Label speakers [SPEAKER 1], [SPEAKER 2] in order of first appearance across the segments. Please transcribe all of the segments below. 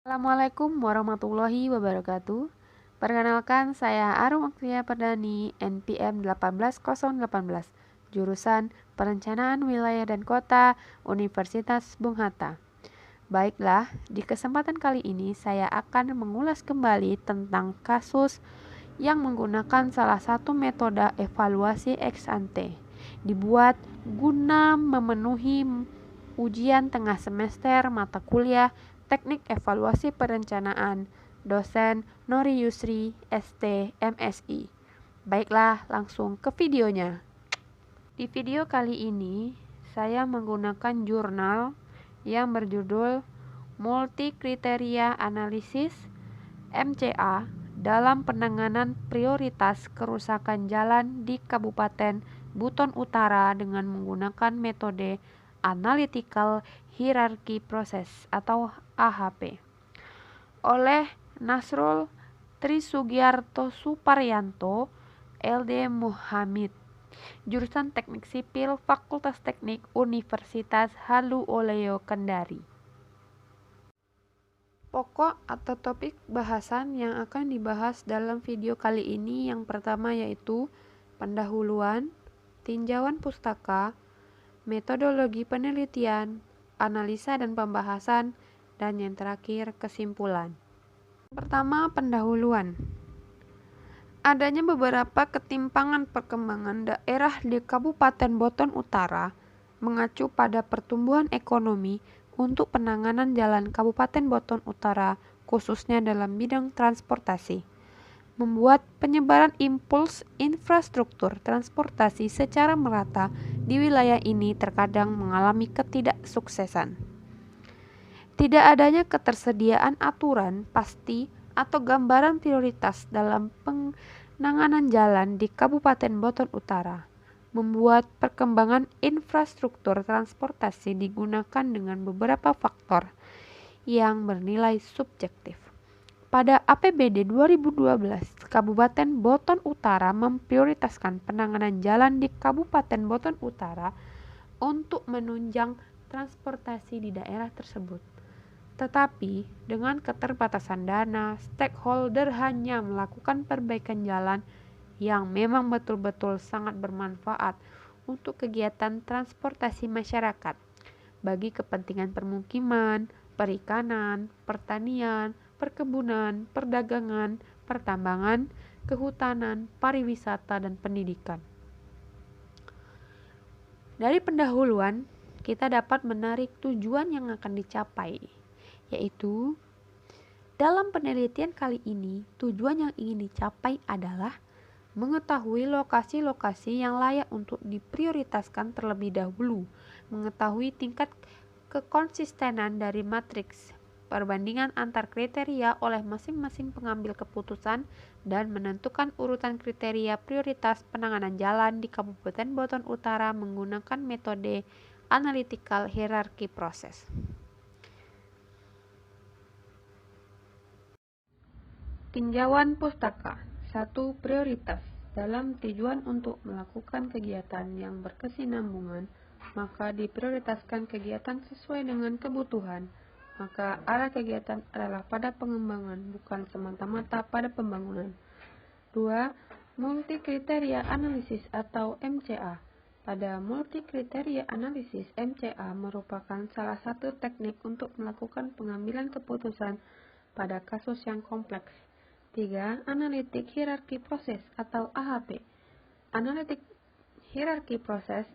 [SPEAKER 1] Assalamualaikum warahmatullahi wabarakatuh. Perkenalkan, saya Arum Oktia Perdani, NPM 18018, jurusan Perencanaan Wilayah dan Kota, Universitas Bung Hatta. Baiklah, di kesempatan kali ini saya akan mengulas kembali tentang kasus yang menggunakan salah satu metode evaluasi ex ante, dibuat guna memenuhi ujian tengah semester mata kuliah Teknik Evaluasi Perencanaan, dosen Nori Yusri, ST, MSI. Baiklah, langsung ke videonya. Di video kali ini, saya menggunakan jurnal yang berjudul Multi Kriteria Analisis MCA dalam penanganan prioritas kerusakan jalan di Kabupaten Buton Utara dengan menggunakan metode Analytical Hierarchy Process atau AHP oleh Nasrul Trisugiarto Suparyanto, LD Muhammad, jurusan Teknik Sipil, Fakultas Teknik Universitas Halu Oleo Kendari. Pokok atau topik bahasan yang akan dibahas dalam video kali ini yang pertama yaitu pendahuluan, tinjauan pustaka, metodologi penelitian, analisa dan pembahasan, dan yang terakhir kesimpulan. Pertama, pendahuluan. Adanya beberapa ketimpangan perkembangan daerah di Kabupaten Buton Utara mengacu pada pertumbuhan ekonomi untuk penanganan jalan Kabupaten Buton Utara khususnya dalam bidang transportasi, membuat penyebaran impuls infrastruktur transportasi secara merata di wilayah ini terkadang mengalami ketidaksuksesan. Tidak adanya ketersediaan aturan pasti atau gambaran prioritas dalam penanganan jalan di Kabupaten Buton Utara membuat perkembangan infrastruktur transportasi digunakan dengan beberapa faktor yang bernilai subjektif. Pada APBD 2012, Kabupaten Buton Utara memprioritaskan penanganan jalan di Kabupaten Buton Utara untuk menunjang transportasi di daerah tersebut. Tetapi, dengan keterbatasan dana, stakeholder hanya melakukan perbaikan jalan yang memang betul-betul sangat bermanfaat untuk kegiatan transportasi masyarakat bagi kepentingan permukiman, perikanan, pertanian, perkebunan, perdagangan, pertambangan, kehutanan, pariwisata, dan pendidikan. Dari pendahuluan, kita dapat menarik tujuan yang akan dicapai, yaitu dalam penelitian kali ini, tujuan yang ingin dicapai adalah mengetahui lokasi-lokasi yang layak untuk diprioritaskan terlebih dahulu, mengetahui tingkat kekonsistenan dari matriks perbandingan antar kriteria oleh masing-masing pengambil keputusan, dan menentukan urutan kriteria prioritas penanganan jalan di Kabupaten Buton Utara menggunakan metode Analytical Hierarchy Process. Tinjauan pustaka. 1. Prioritas. Dalam tujuan untuk melakukan kegiatan yang berkesinambungan, maka diprioritaskan kegiatan sesuai dengan kebutuhan. Maka arah kegiatan adalah pada pengembangan, bukan semata-mata pada pembangunan. 2. Multi-kriteria analisis atau MCA. Pada multi-kriteria analisis, MCA merupakan salah satu teknik untuk melakukan pengambilan keputusan pada kasus yang kompleks. 3. Analytic Hierarchy Process atau AHP. Analytic Hierarchy Process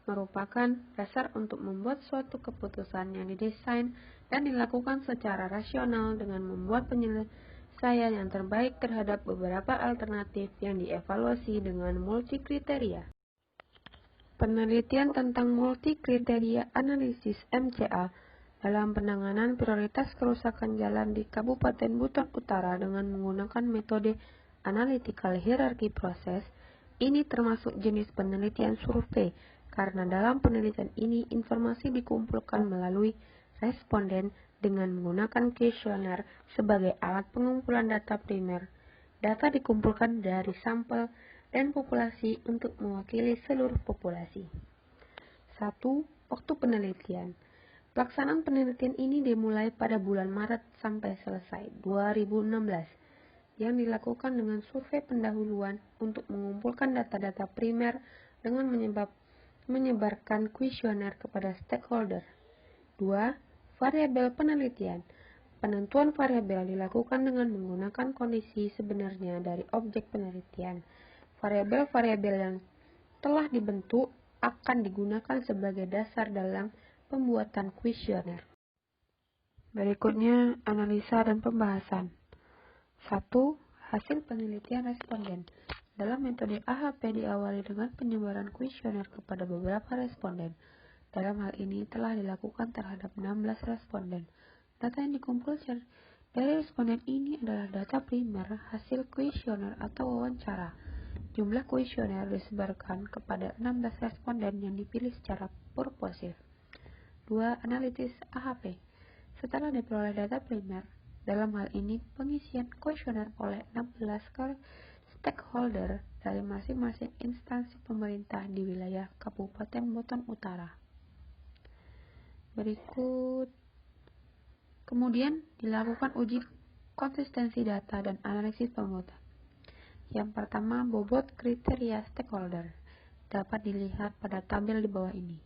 [SPEAKER 1] merupakan dasar untuk membuat suatu keputusan yang didesain dan dilakukan secara rasional dengan membuat penyelesaian yang terbaik terhadap beberapa alternatif yang dievaluasi dengan multi kriteria. Penelitian tentang multi kriteria analisis MCA dalam penanganan prioritas kerusakan jalan di Kabupaten Buton Utara dengan menggunakan metode Analytical Hierarchy Process, ini termasuk jenis penelitian survei, karena dalam penelitian ini informasi dikumpulkan melalui responden dengan menggunakan kuesioner sebagai alat pengumpulan data primer. Data dikumpulkan dari sampel dan populasi untuk mewakili seluruh populasi. 1. Waktu penelitian. Pelaksanaan penelitian ini dimulai pada bulan Maret sampai selesai 2016, yang dilakukan dengan survei pendahuluan untuk mengumpulkan data-data primer dengan menyebarkan kuesioner kepada stakeholder. 2. Variabel penelitian. Penentuan variabel dilakukan dengan menggunakan kondisi sebenarnya dari objek penelitian. Variabel-variabel yang telah dibentuk akan digunakan sebagai dasar dalam pembuatan kuesioner. Berikutnya, analisa dan pembahasan. 1. Hasil penelitian responden. Dalam metode AHP diawali dengan penyebaran kuesioner kepada beberapa responden. Dalam hal ini telah dilakukan terhadap 16 responden. Data yang dikumpulkan dari responden ini adalah data primer hasil kuesioner atau wawancara. Jumlah kuesioner disebarkan kepada 16 responden yang dipilih secara purposif. 2. Analisis AHP. Setelah diperoleh data primer, dalam hal ini pengisian kuesioner oleh 16 stakeholder dari masing-masing instansi pemerintah di wilayah Kabupaten Boton Utara. Berikut. Kemudian dilakukan uji konsistensi data dan analisis pembuatan. Yang pertama, bobot kriteria stakeholder dapat dilihat pada tabel di bawah ini.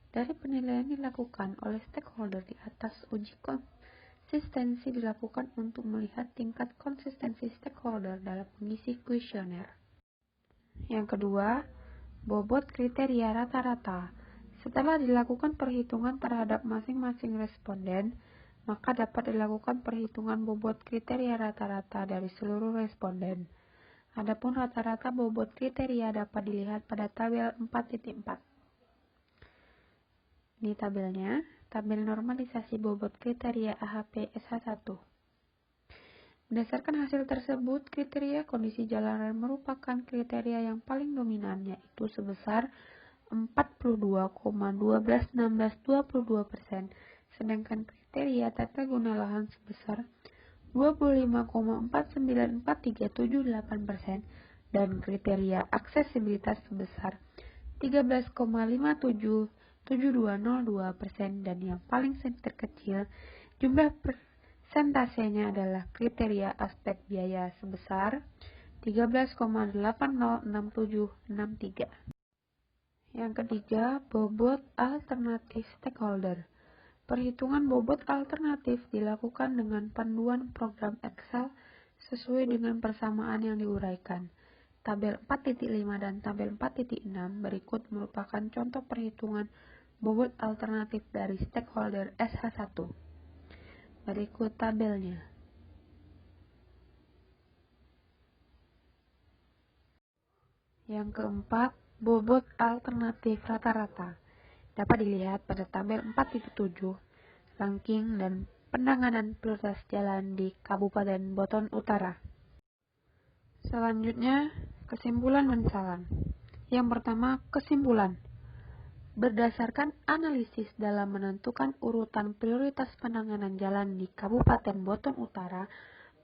[SPEAKER 1] Dari penilaian dilakukan oleh stakeholder di atas, uji konsistensi dilakukan untuk melihat tingkat konsistensi stakeholder dalam mengisi kuesioner. Yang kedua, bobot kriteria rata-rata. Setelah dilakukan perhitungan terhadap masing-masing responden, maka dapat dilakukan perhitungan bobot kriteria rata-rata dari seluruh responden. Adapun rata-rata bobot kriteria dapat dilihat pada tabel 4.4. Ini tabelnya, tabel normalisasi bobot kriteria AHP SH1. Berdasarkan hasil tersebut, kriteria kondisi jalanan merupakan kriteria yang paling dominan, yaitu sebesar 42,121622%, sedangkan kriteria tata guna lahan sebesar 25,494378%, dan kriteria aksesibilitas sebesar 13,577202%, dan yang paling terkecil jumlah persentasenya adalah kriteria aspek biaya sebesar 13,806763. Yang ketiga, bobot alternatif stakeholder. Perhitungan bobot alternatif dilakukan dengan panduan program Excel sesuai dengan persamaan yang diuraikan. Tabel 4.5 dan tabel 4.6 berikut merupakan contoh perhitungan bobot alternatif dari stakeholder SH1. Berikut tabelnya. Yang keempat, bobot alternatif rata-rata. Dapat dilihat pada tabel 4.7, ranking dan penanganan prioritas jalan di Kabupaten Boton Utara. Selanjutnya, kesimpulan dan saran. Yang pertama, kesimpulan. Berdasarkan analisis dalam menentukan urutan prioritas penanganan jalan di Kabupaten Boton Utara,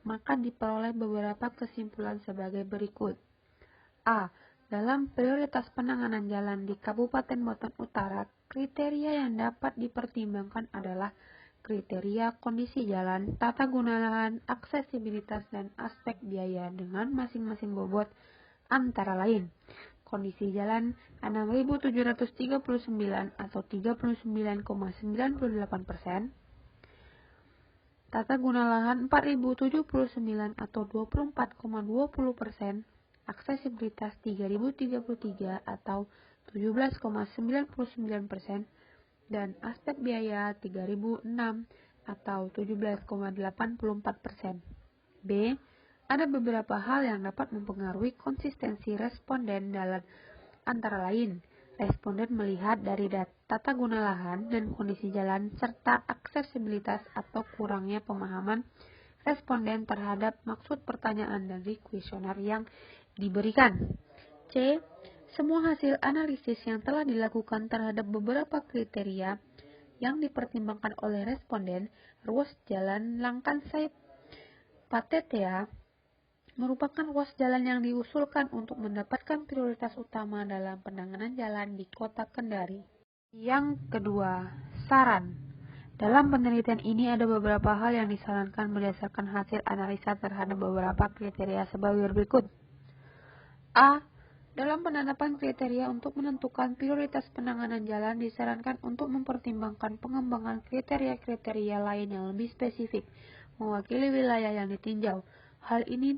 [SPEAKER 1] maka diperoleh beberapa kesimpulan sebagai berikut. A. Dalam prioritas penanganan jalan di Kabupaten Boton Utara, kriteria yang dapat dipertimbangkan adalah kriteria kondisi jalan, tata guna lahan, aksesibilitas, dan aspek biaya dengan masing-masing bobot antara lain. Kondisi jalan 6.739 atau 39,98%, tata guna lahan 4.079 atau 24,20%, aksesibilitas 3.033 atau 17,99%, dan aspek biaya 3.006 atau 17,84%. B. Ada beberapa hal yang dapat mempengaruhi konsistensi responden dalam antara lain, responden melihat dari tata guna lahan dan kondisi jalan serta aksesibilitas atau kurangnya pemahaman responden terhadap maksud pertanyaan dari kuesioner yang diberikan. C. Semua hasil analisis yang telah dilakukan terhadap beberapa kriteria yang dipertimbangkan oleh responden, ruas jalan Langkansai Patetea merupakan ruas jalan yang diusulkan untuk mendapatkan prioritas utama dalam penanganan jalan di Kota Kendari. Yang kedua, saran. Dalam penelitian ini ada beberapa hal yang disarankan berdasarkan hasil analisa terhadap beberapa kriteria sebagai berikut. A. Dalam penetapan kriteria untuk menentukan prioritas penanganan jalan disarankan untuk mempertimbangkan pengembangan kriteria-kriteria lain yang lebih spesifik, mewakili wilayah yang ditinjau. Hal ini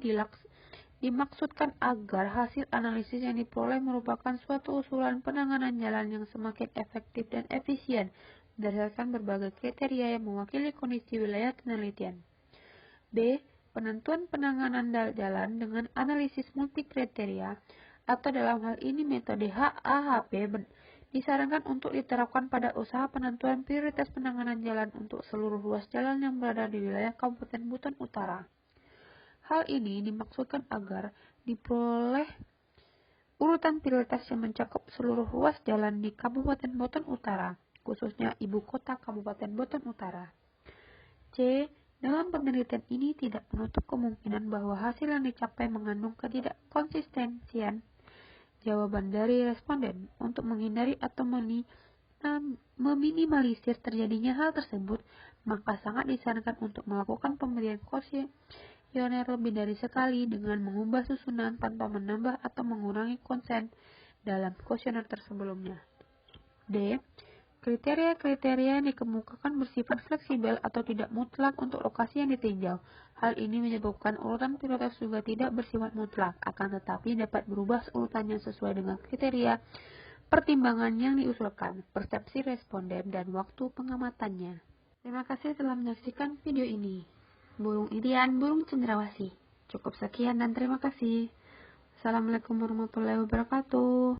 [SPEAKER 1] dimaksudkan agar hasil analisis yang diperoleh merupakan suatu usulan penanganan jalan yang semakin efektif dan efisien berdasarkan berbagai kriteria yang mewakili kondisi wilayah penelitian. B. Penentuan penanganan jalan dengan analisis multikriteria atau dalam hal ini metode HAHP disarankan untuk diterapkan pada usaha penentuan prioritas penanganan jalan untuk seluruh ruas jalan yang berada di wilayah Kabupaten Buton Utara. Hal ini dimaksudkan agar diperoleh urutan prioritas yang mencakup seluruh ruas jalan di Kabupaten Buton Utara, khususnya ibu kota Kabupaten Buton Utara. C. Dalam penelitian ini tidak menutup kemungkinan bahwa hasil yang dicapai mengandung ketidakkonsistensian jawaban dari responden. Untuk menghindari atau meminimalisir terjadinya hal tersebut, maka sangat disarankan untuk melakukan pemberian kuesioner lebih dari sekali dengan mengubah susunan tanpa menambah atau mengurangi konsen dalam kuesioner tersebelumnya. D. Kriteria-kriteria yang dikemukakan bersifat fleksibel atau tidak mutlak untuk lokasi yang ditinjau. Hal ini menyebabkan urutan prioritas juga tidak bersifat mutlak, akan tetapi dapat berubah urutannya sesuai dengan kriteria pertimbangan yang diusulkan, persepsi responden, dan waktu pengamatannya. Terima kasih telah menyaksikan video ini. Burung Irian, burung cendrawasih. Cukup sekian dan terima kasih. Assalamualaikum warahmatullahi wabarakatuh.